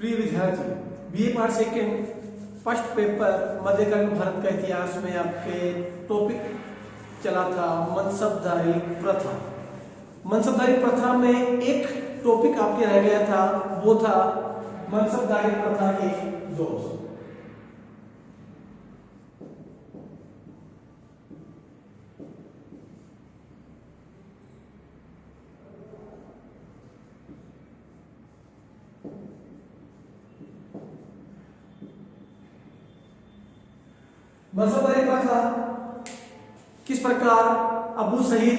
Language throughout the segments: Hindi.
प्रिय विद्यार्थी, BA part second first paper मध्यकालीन भारत का इतिहास में आपके टॉपिक चला था मनसबदारी प्रथा। मनसबदारी प्रथा में एक टॉपिक आपके रह गया था, वो था मनसबदारी प्रथा के दोष। मनसबदारी प्रथा किस प्रकार अबू सईद,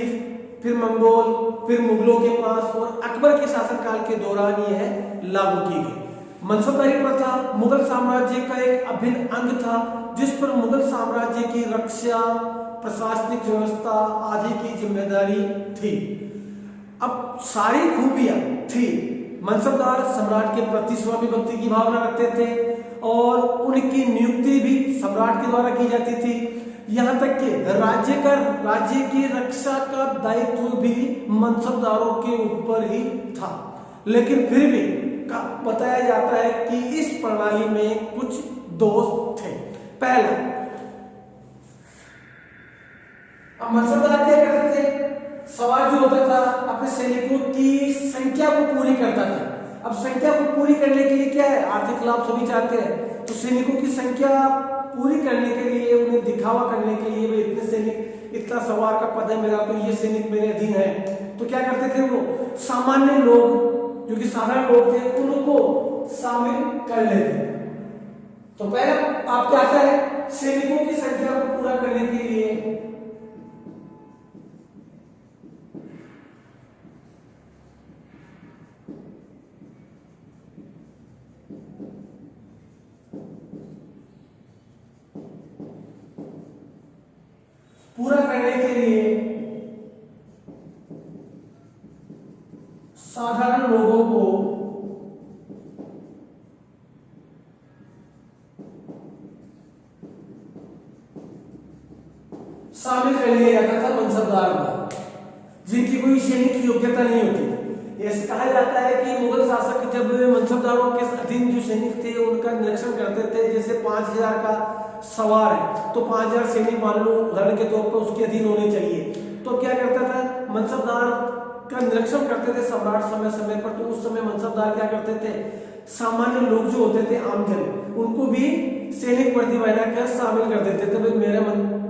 फिर मंगोल, फिर मुगलों के पास और अकबर के शासनकाल के दौरान यह लागू की गई। मनसबदारी प्रथा मुगल साम्राज्य का एक अभिन्न अंग था, जिस पर मुगल साम्राज्य की रक्षा, प्रशासनिक व्यवस्था आदि की जिम्मेदारी थी। अब सारी खूबियां थी। मनसबदार सम्राट के प्रति स्वामी भक्ति की भावना रखते थे और उनकी नियुक्ति भी सम्राट के द्वारा की जाती थी। यहाँ तक कि राज्य की रक्षा का दायित्व भी मनसबदारों के ऊपर ही था। लेकिन फिर भी बताया जाता है कि इस प्रणाली में कुछ दोष थे। पहला, अब मनसबदार क्या करते थे? सवार जो होता था अपने सैनिकों की संख्या को पूरी करता था। अब संख्या को पूरी करने के लिए क्या है, आर्थिक लाभ सभी चाहते हैं, तो सैनिकों की संख्या पूरी करने के लिए, उन्हें दिखावा करने के लिए, इतने सैनिक, इतना सवार का पद है मेरा, तो ये सैनिक मेरे अधीन है, तो क्या करते थे वो सामान्य लोग, जो कि साधारण लोग थे, उनको शामिल कर लेते। तो पहले आप क्या आता है, सैनिकों की संख्या को पूरा करने के लिए साधारण लोगों को शामिल कर लिया जाता था मनसबदार में, जिनकी कोई सैनिक योग्यता नहीं होती। ऐसा कहा जाता है कि मुगल शासक जब मनसबदारों के अधीन जो सैनिक थे उनका निरीक्षण करते थे, जैसे 5000 का सवार है तो 5000 सैनिक मान लो उदाहरण के तौर पर उसके अधीन होने चाहिए, तो क्या करता था, मनसबदार का निरीक्षण करते थे सम्राट समय समय पर। तो उस समय मनसबदार क्या करते थे, सामान्य लोग जो होते थे, आमजन, उनको भी सैनिक वर्दी बनाकर शामिल कर देते थे। भाई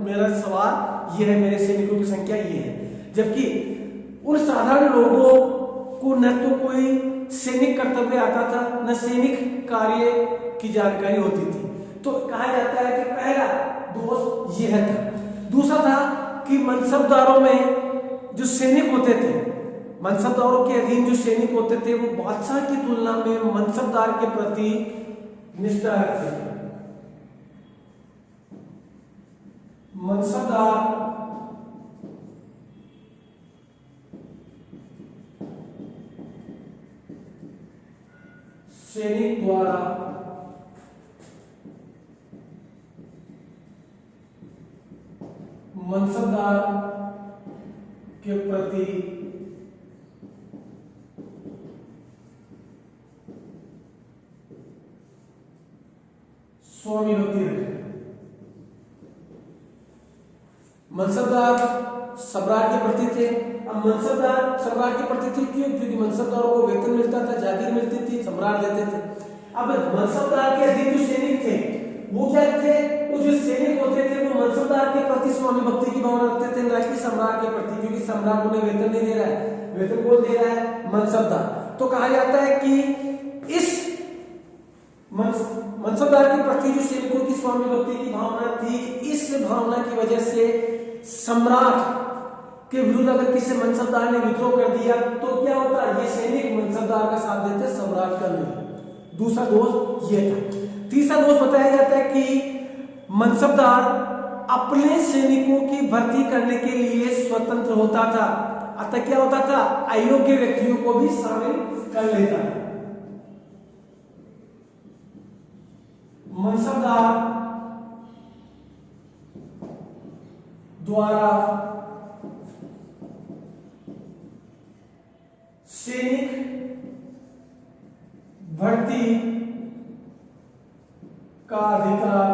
मेरा सवार ये है, मेरे सैनिकों की संख्या ये है। जबकि उन साधारण लोगों को न तो कोई सैनिक कर्तव्य आता था, न सैनिक कार्य की जानकारी होती थी। तो कहा जाता है कि पहला दोष यह था। दूसरा था कि मनसबदारों में जो सैनिक होते थे, मनसबदारों के अधीन जो सैनिक होते थे, वो बादशाह की तुलना में मनसबदार के प्रति निष्ठा रखते थे। मनसबदार सैनिक द्वारा मनसबदार के प्रति स्वामी भक्ति रखते। मनसबदार सम्राट के प्रति थे। अब मनसबदार सम्राट के प्रति थे क्यों? क्योंकि मनसबदारों को वेतन मिलता था, जागीर मिलती थी, सम्राट देते थे। अब मनसबदार के अधीन जो सैनिक थे वो क्या थे, वो जो सैनिक होते थे वो मनसबदार के प्रति स्वामी भक्ति की भावना रखते थे, न कि सम्राट के प्रति, क्योंकि सम्राट उन्हें वेतन नहीं दे रहा है। वेतन कौन दे रहा है? मनसबदार। तो कहा जाता है कि इस मनसबदार के प्रति जो सैनिकों की स्वामी भक्ति की भावना थी, इस भावना की वजह से सम्राट के विरुद्ध अगर किसी मनसबदार ने विद्रोह कर दिया तो क्या होता, ये सैनिक मनसबदार का साथ देते, सम्राट का नहीं। दूसरा दोष ये था। तीसरा दोष बताया जाता है कि मनसबदार अपने सैनिकों की भर्ती करने के लिए स्वतंत्र होता था, अतः क्या होता था, अयोग्य व्यक्तियों को भी शामिल कर लेता था। मनसबदार द्वारा सैनिक भर्ती का अधिकार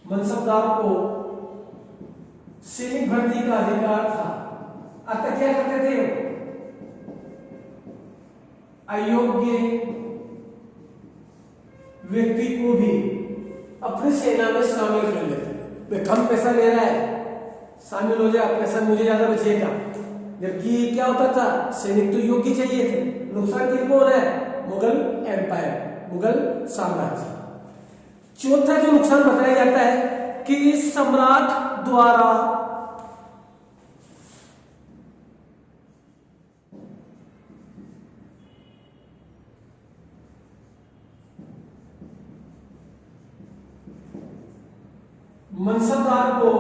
मनसबदार को सैनिक भर्ती का अधिकार था। अतः क्या करते थे? अयोग्य व्यक्ति को भी अपनी सेना में शामिल कर लेते। वे कम पैसा ले रहा है, शामिल हो जाए, पैसा मुझे ज्यादा बचेगा। जबकि क्या होता था, सैनिक तो योग्य चाहिए थे। नुकसान किनको हो रहा है? मुगल एम्पायर, मुगल साम्राज्य। चौथा जो नुकसान बताया जाता है कि सम्राट द्वारा मनसबदार को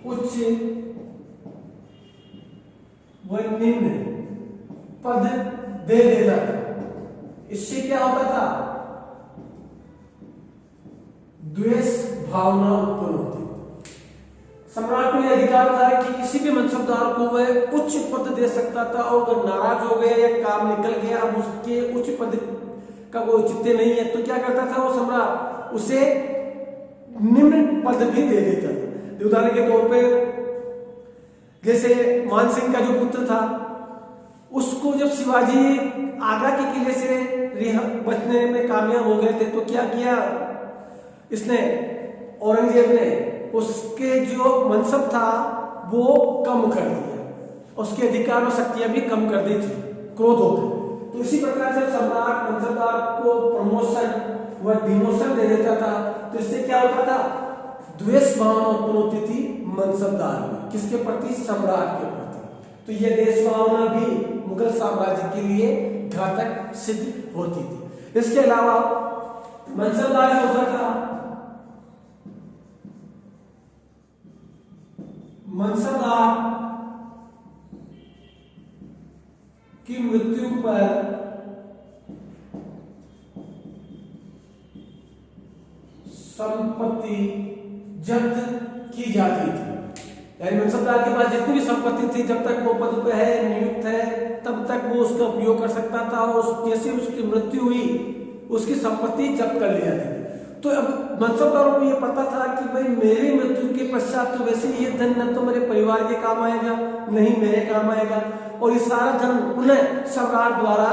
उच्च व निम्न पद दे देता था। इससे क्या होता था? द्वेष भावना उत्पन्न होती। सम्राट को यह अधिकार था कि किसी भी मनसबदार को वह उच्च पद दे सकता था, और अगर नाराज हो गया या काम निकल गया, अब उसके उच्च पद का वो औचित्य नहीं है, तो क्या करता था वो सम्राट? उसे निम्न पद भी दे देता था। उदाहरण के तौर पे जैसे मान सिंह का जो पुत्र था, उसको जब शिवाजी आगरा के किले से बचने में कामयाब हो गए थे, तो क्या किया इसने, औरंगजेब ने उसके जो मनसब था वो कम कर दिया, उसके अधिकार और शक्तियां भी कम कर दी थी, क्रोध होकर। तो इसी प्रकार से सम्राट मनसबदार को प्रमोशन व डिमोशन दे देता था, तो इससे क्या होता था? द्वेष भावना उत्पन्न होती थी मनसबदार में, किसके प्रति? सम्राट के प्रति। तो यह द्वेष भावना भी मुगल साम्राज्य के लिए घातक सिद्ध होती थी। इसके अलावा मनसबदार जो होता था, मनसबदार की मृत्यु पर संपत्ति जब्त की जाती थी। यानी मनसबदार के पास जितनी भी संपत्ति थी, जब तक वो पद पे है, नियुक्त है, तब तक वो उसका उपयोग कर सकता था, और जैसे उसकी मृत्यु हुई उसकी संपत्ति जब्त कर ली जाती थी। तो अब मनसबदारों को ये पता था कि भाई मेरी मृत्यु के पश्चात तो वैसे ये धन न तो मेरे परिवार के काम आएगा, नहीं मेरे काम आएगा, और ये सारा धन उन्हें सम्राट द्वारा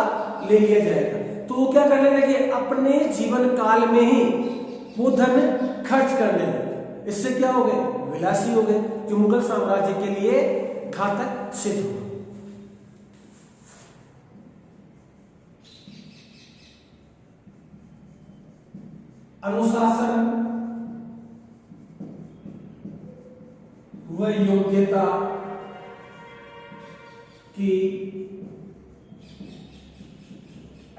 ले लिया जाएगा। तो वो क्या करने लगे? अपने जीवन काल में ही वो धन खर्च करने लगे। इससे क्या हो गए? विलासी हो गए, जो मुगल साम्राज्य के लिए घातक सिद्ध हुआ। अनुशासन व योग्यता की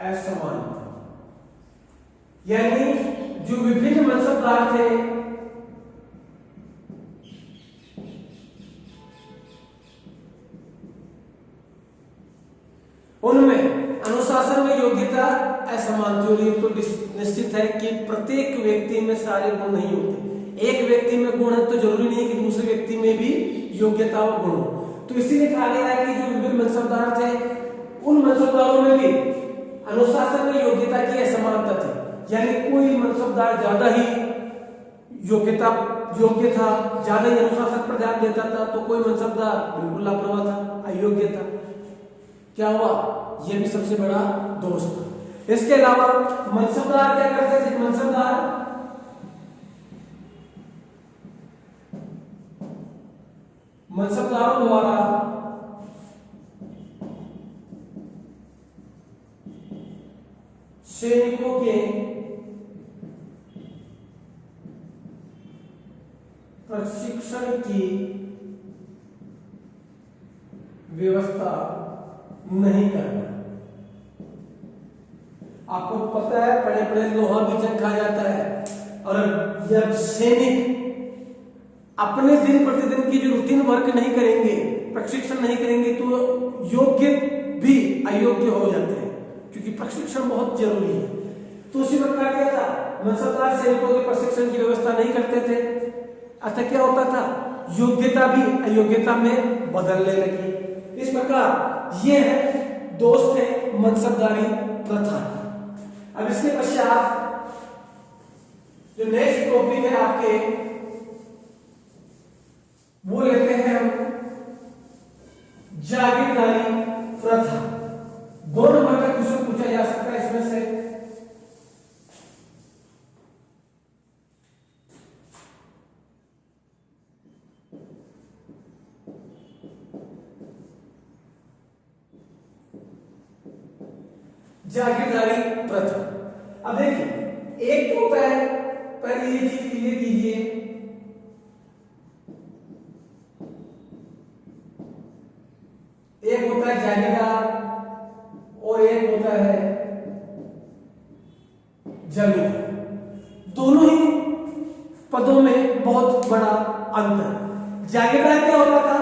असमानता, यानी जो विभिन्न मनसबदार थे उनमें अनुशासन में योग्यता असमान थी। और ये तो निश्चित है कि प्रत्येक व्यक्ति में सारे गुण नहीं होते। एक व्यक्ति में गुण है तो जरूरी नहीं है कि दूसरे व्यक्ति में भी योग्यता व गुण हो। तो इसीलिए कहा गया है कि जो विभिन्न मनसबदार थे उन मनसबदारों में भी अनुशासन में योग्यता की असमानता थी। यानी कोई मनसबदार ज्यादा ही योग्य था, ज्यादा ही अनुशासन पर ध्यान देता था, तो कोई मनसबदार बिल्कुल लापरवाह था, अयोग्य था। क्या हुआ? यह भी सबसे बड़ा दोष था। इसके अलावा मनसबदार क्या करते थे? मनसबदारों द्वारा सैनिकों के प्रशिक्षण की व्यवस्था नहीं करना। आपको पता है पड़े पड़े लोहा भी जंग खा जाता है, और जब सैनिक अपने दिन प्रतिदिन की जो रूटीन वर्क नहीं करेंगे, प्रशिक्षण नहीं करेंगे, तो योग्य भी अयोग्य हो जाते हैं, क्योंकि प्रशिक्षण बहुत जरूरी है। तो उसी प्रकार क्या था? मनसबदार सैनिकों के प्रशिक्षण की व्यवस्था नहीं करते थे, अतः क्या होता था? योग्यता भी अयोग्यता में बदलने लगी। इस प्रकार ये है दोस्त है मनसबदारी प्रथा। अब इसके पश्चात जो नेक्स्ट टॉपिक है आपके वो लेते हैं हम जागीरदारी प्रथा। 2 नंबर का क्वेश्चन पूछा जा सकता है इसमें से। जागीरदारी प्रथा, अब देखिए एक तो होता है, पहले ये चीज क्लियर कीजिए, एक होता है जागीरदार और एक होता है जमींदार। दोनों ही पदों में बहुत बड़ा अंतर। जागीरदार क्या होता था?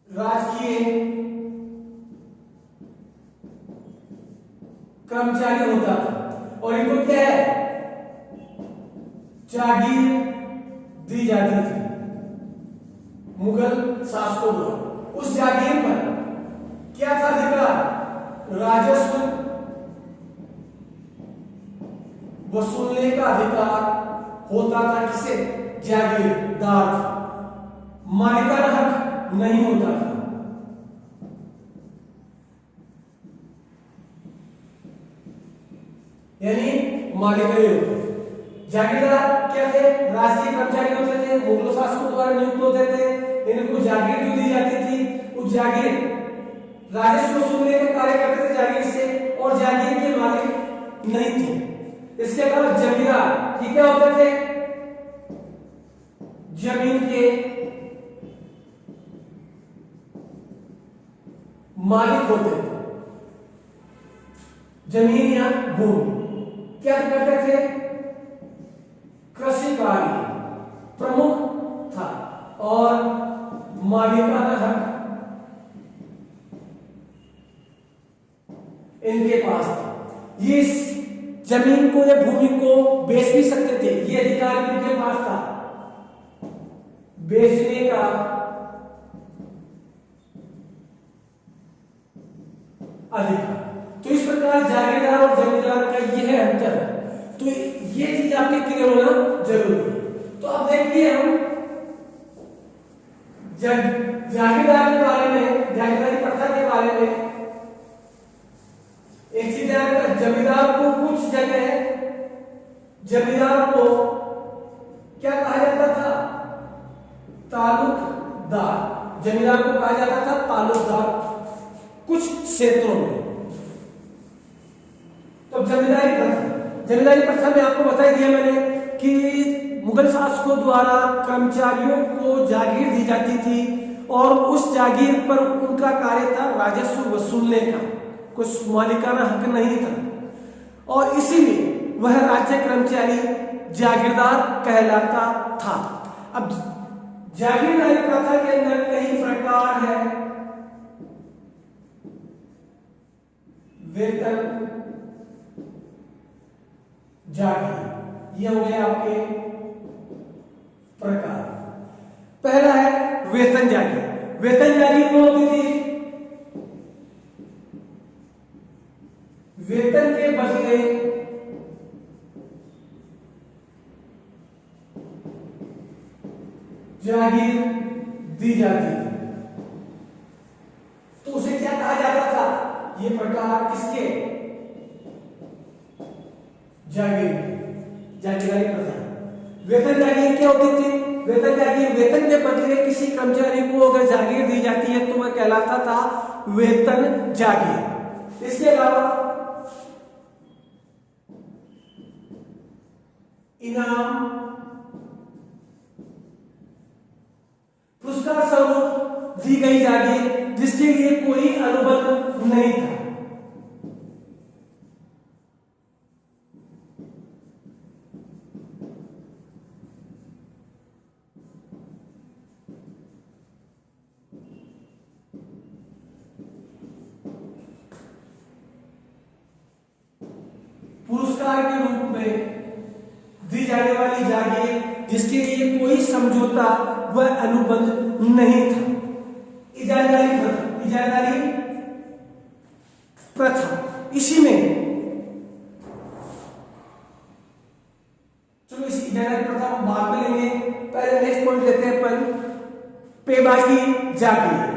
राजकीय कर्मचारी होता था और इनको क्या है, जागीर दी जाती थी मुगल शासकों द्वारा। उस जागीर पर क्या था अधिकार? राजस्व वसूलने का अधिकार होता था किसे? जागीरदार। मालिकाना हक नहीं होता था। यानी मालिकाना होता। जागीरदार क्या थे? राजकीय कर्मचारी होते थे, मुगल शासकों द्वारा नियुक्त होते थे, इनको जागीर जो दी जाती थी उस जागीर राजस्व वसूलने का कार्य करते थे जागीर से, और जागीर के मालिक नहीं थे। इसके अलावा जमींदार ये क्या होते थे? जमीन के मालिक होते थे। जमीन या भूमि क्या करते थे? कृषि कार्य प्रमुख था और मालिकाना हक इनके पास था। ये इस जमीन को या भूमि को बेच भी सकते थे, ये अधिकार भी इनके पास था, बेचने का अधिकार। तो इस प्रकार जागीरदार और जमींदार का यह अंतर है। तो ये चीज आपके क्लियर होना जरूरी है। तो अब देखिए हम जागीरदार के बारे में, जागीरदारी प्रथा के बारे में एक चीज है, जमींदार को कुछ जगह जमींदार को क्या कहा जाता था? तालुकदार। जमींदार को कहा जाता था तालुकदार कुछ क्षेत्रों में। तो जमींदारी प्रथा में आपको बता दिया मैंने कि मुगल शासकों द्वारा कर्मचारियों को जागीर दी जाती थी और उस जागीर पर उनका कार्य था राजस्व वसूलने का, कुछ मालिकाना हक नहीं था और इसीलिए वह राज्य कर्मचारी जागीरदार कहलाता था। अब जागीरदारी प्रथा के अंदर कई प्रकार है। वेतन जागीर, ये हो गए आपके प्रकार। पहला है वेतन जागीर। वेतन जागीर में होती थी वेतन के बदले जागीर दी जाती थी। तो उसे क्या कहा जाता था? ये प्रकार किसके? जागीरदारी प्रथा। वेतन जागीर क्या होती थी? वेतन जागीर, वेतन के बदले किसी कर्मचारी को अगर जागीर दी जाती है तो वह कहलाता था वेतन जागीर। इसके अलावा इनाम, पुरस्कार स्वरूप दी गई जागीर जिसके लिए कोई अनुबंध नहीं था। पुरस्कार के रूप में दी जाने वाली जागीर जिसके लिए कोई समझौता व अनुबंध नहीं था। इजारादारी प्रथा इसी में, चलो इस इजारादारी प्रथा को बाद में लेंगे, पहले नेक्स्ट पॉइंट लेते हैं अपन पेबागी जागीर।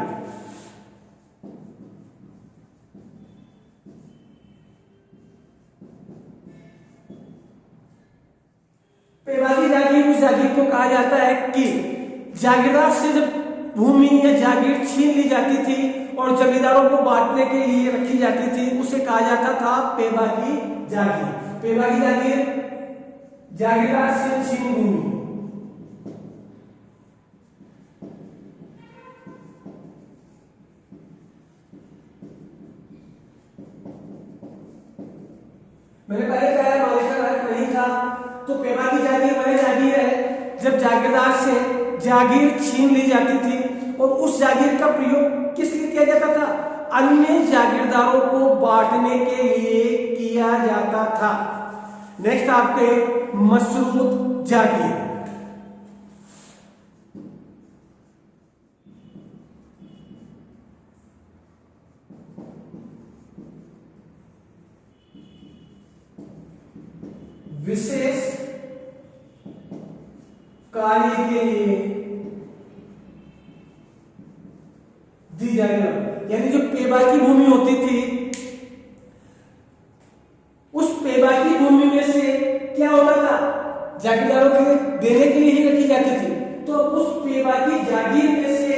पेबागी जागीर उस जागीर को कहा जाता है कि जागीरदार से जब भूमि या जागीर छीन ली जाती थी और जमींदारों को बांटने के लिए रखी जाती थी, उसे कहा जाता था पेबागी जागीर। पेबागी जागीर जागीरदार से छीनी भूमि। मैंने पहले कहा मालिक का हक नहीं था, तो पेबागी जागीर वह जागीर है जब जागीरदार से जागीर छीन ली जाती थी और उस जागीर का प्रयोग किस लिए किया जाता था? अन्य जागीरदारों को बांटने के लिए किया जाता था। नेक्स्ट आपके मशरूत जागीर। विशेष कार्य के लिए दी जाने वाली, यानी जो पेबागी भूमि होती थी, उस पेबागी भूमि में से क्या होता था? जागीरदारों के देने के लिए ही रखी जाती थी। तो उस पेबागी जागीर में से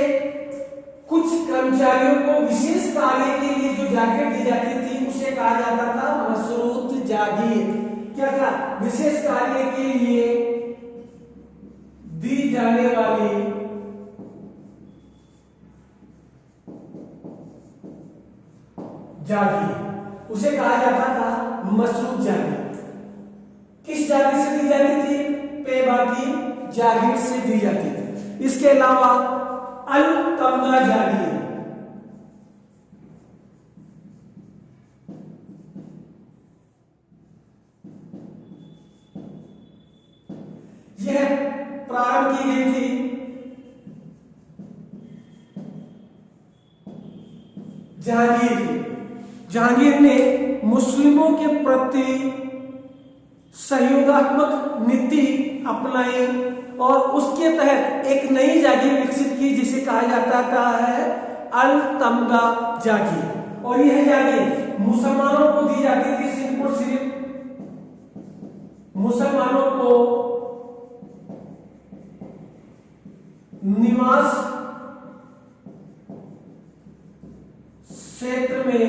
कुछ कर्मचारियों को विशेष कार्य के लिए जो जागीर दी जाती थी उसे कहा जाता था मशरूत जागीर। क्या था? विशेष कार्य के लिए दी जाने वाली जागीर, उसे कहा जाता था मशरूत जागीर। किस जागीर से दी जाती थी? पेबागी जागीर से दी जाती थी। इसके अलावा अल तमगा जागीर, यह प्रारंभ की गई थी जहांगीर ने मुस्लिमों के प्रति सहयोगात्मक नीति अपनाई और उसके तहत एक नई जागीर विकसित की जिसे कहा जाता है अल तमगा जागीर। और यह जागीर मुसलमानों को दी जाती थी, सिर्फ और सिर्फ मुसलमानों को निवास क्षेत्र में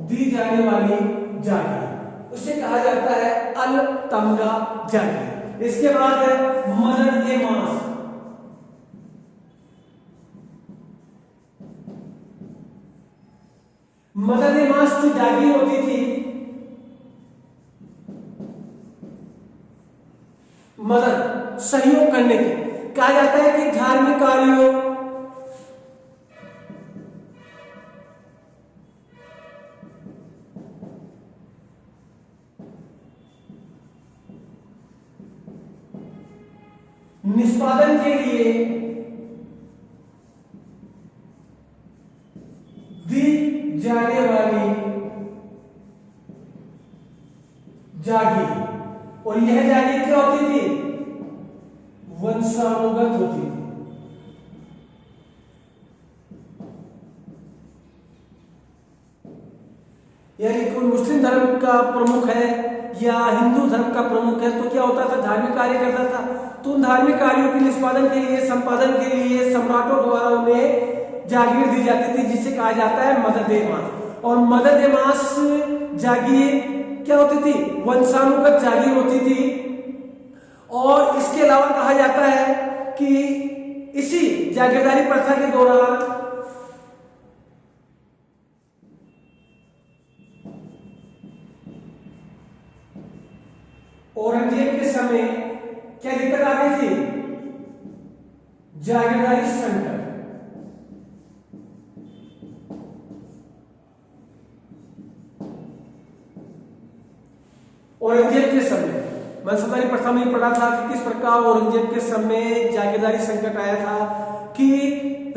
दी जाने वाली जागीर, उसे कहा जाता है अल तमगा जागीर। इसके बाद है मदद-ए-मास। मदद-ए-मास जो जागीर होती थी, मदद सहयोग करने की, कहा जाता है कि धार्मिक कार्यों, निष्पादन के लिए दी जाने वाली जागीर। और यह जागीर क्या होती थी? वंशानुगत होती थी। यानी कोई मुस्लिम धर्म का प्रमुख है या हिंदू धर्म का प्रमुख है तो क्या होता था? धार्मिक कार्य करता था, तो उन धार्मिक कार्यों के निष्पादन के लिए, संपादन के लिए सम्राटों द्वारा उन्हें जागीर दी जाती थी जिसे कहा जाता है मदद-ए-मास। और मदद-ए-मास जागीर क्या होती थी? वंशानुगत जागीर होती थी। और इसके अलावा कहा जाता है कि इसी जागीरदारी प्रथा के दौरान औरंगजेब के समय क्या दिक्कत आ गई थी? जागीरदारी संकट। औरंगजेब के समय मनसबदारी प्रथा में पढ़ा था कि किस प्रकार औरंगजेब के समय जागीरदारी संकट आया था कि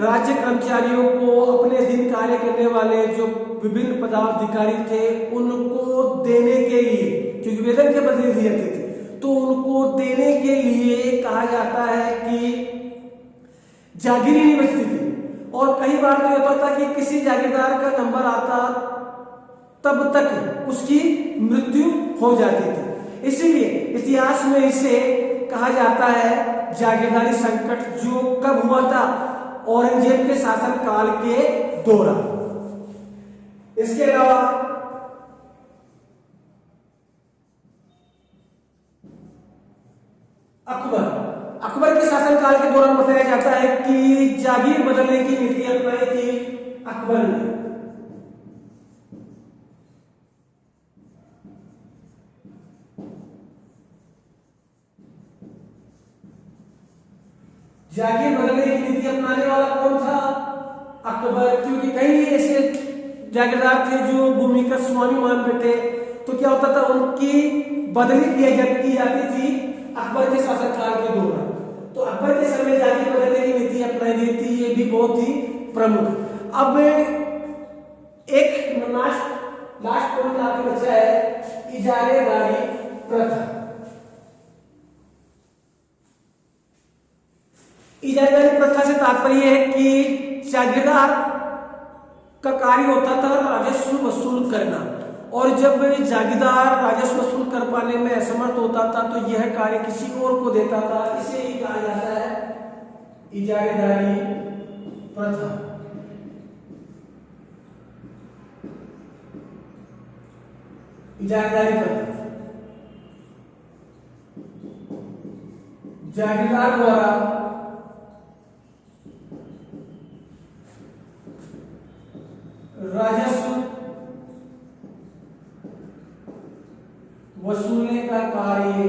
राज्य कर्मचारियों को अपने अधीन कार्य करने वाले जो विभिन्न पदाधिकारी थे उनको देने के लिए, क्योंकि वेतन के बदले दिए जाते थे, तो उनको देने के लिए कहा जाता है कि जागीरी नहीं बचती थी। और कई बार तो होता था कि किसी जागीरदार का नंबर आता तब तक उसकी मृत्यु हो जाती थी। इसीलिए इतिहास में इसे कहा जाता है जागीरदारी संकट, जो कब हुआ था? औरंगजेब के शासन काल के दौरान। इसके अलावा अकबर के शासन काल के दौरान बताया जाता है कि जागीर बदलने की नीति अपनाई थी अकबर ने। जागीर बदलने की नीति अपनाने वाला कौन था? अकबर। क्योंकि कई ऐसे जागीरदार थे जो भूमि का स्वामी मान बैठे, तो क्या होता था, उनकी बदली की जाती थी अकबर के शासनकाल के दौरान। तो अकबर के समय जागीर बदलने की नीति अपनाई गई थी, ये भी बहुत ही प्रमुख। अब एक लास्ट पॉइंट आपके बचा है इजारेदारी प्रथा। इजारेदारी प्रथा से तात्पर्य है कि जागीरदार का कार्य होता था राजस्व वसूल करना, और जब जागीरदार राजस्व वसूल कर पाने में असमर्थ होता था तो यह कार्य किसी और को देता था। इसे ही कहा जाता है इजारेदारी प्रथा। इजारेदारी प्रथा जागीरदार द्वारा राजस्व वसूलने का कार्य।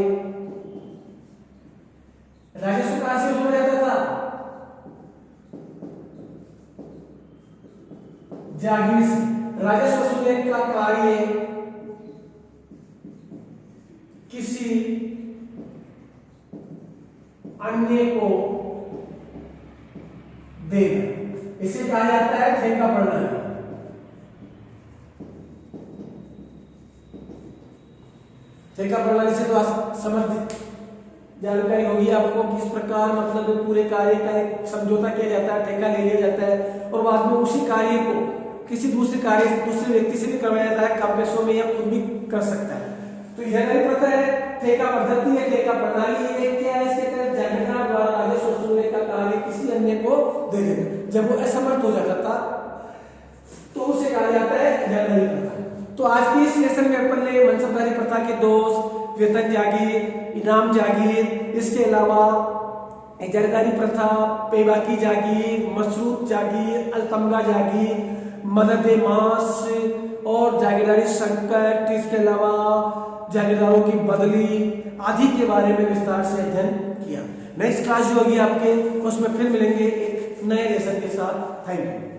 राजस्व कहां से वसूला जाता था? जागीर से। राजस्व वसूलने का कार्य किसी अन्य को देना, इसे कहा जाता है ठेका प्रणाली। ठेका प्रणाली से तो समझ जानकारी होगी आपको किस प्रकार मतलब पूरे कार्य का एक समझौता किया जाता है, ठेका ले लिया जाता है, और बाद में उसी कार्य को किसी दूसरे व्यक्ति से भी करवाया जाता है, कम पैसों में या खुद भी कर सकता है। तो यह नहीं पता है ठेका पद्धति है, ठेका प्रणाली है, क्या है? इसके तहत जागीरदार द्वारा राजस्व वसूलने का कार्य किसी अन्य को दे देना। जब वो असमर्थ हो जाता था तो उसे कहा जाता है इजारेदारी प्रथा। तो आज की इस लेसन में अपन ने मनसबदारी प्रथा के दोष, वेतन जागीर, इनाम जागीर, इसके अलावा इजारेदारी प्रथा, पेबाकी जागीर, मशरूत जागीर, अलतमगा जागीर, मदद मास और जागीरदारी संकट, इसके अलावा जागीरदारों की बदली आदि के बारे में विस्तार से अध्ययन किया। नेक्स्ट क्लास जो होगी आपके, उसमें फिर मिलेंगे एक नए लेसन के साथ। Thank you.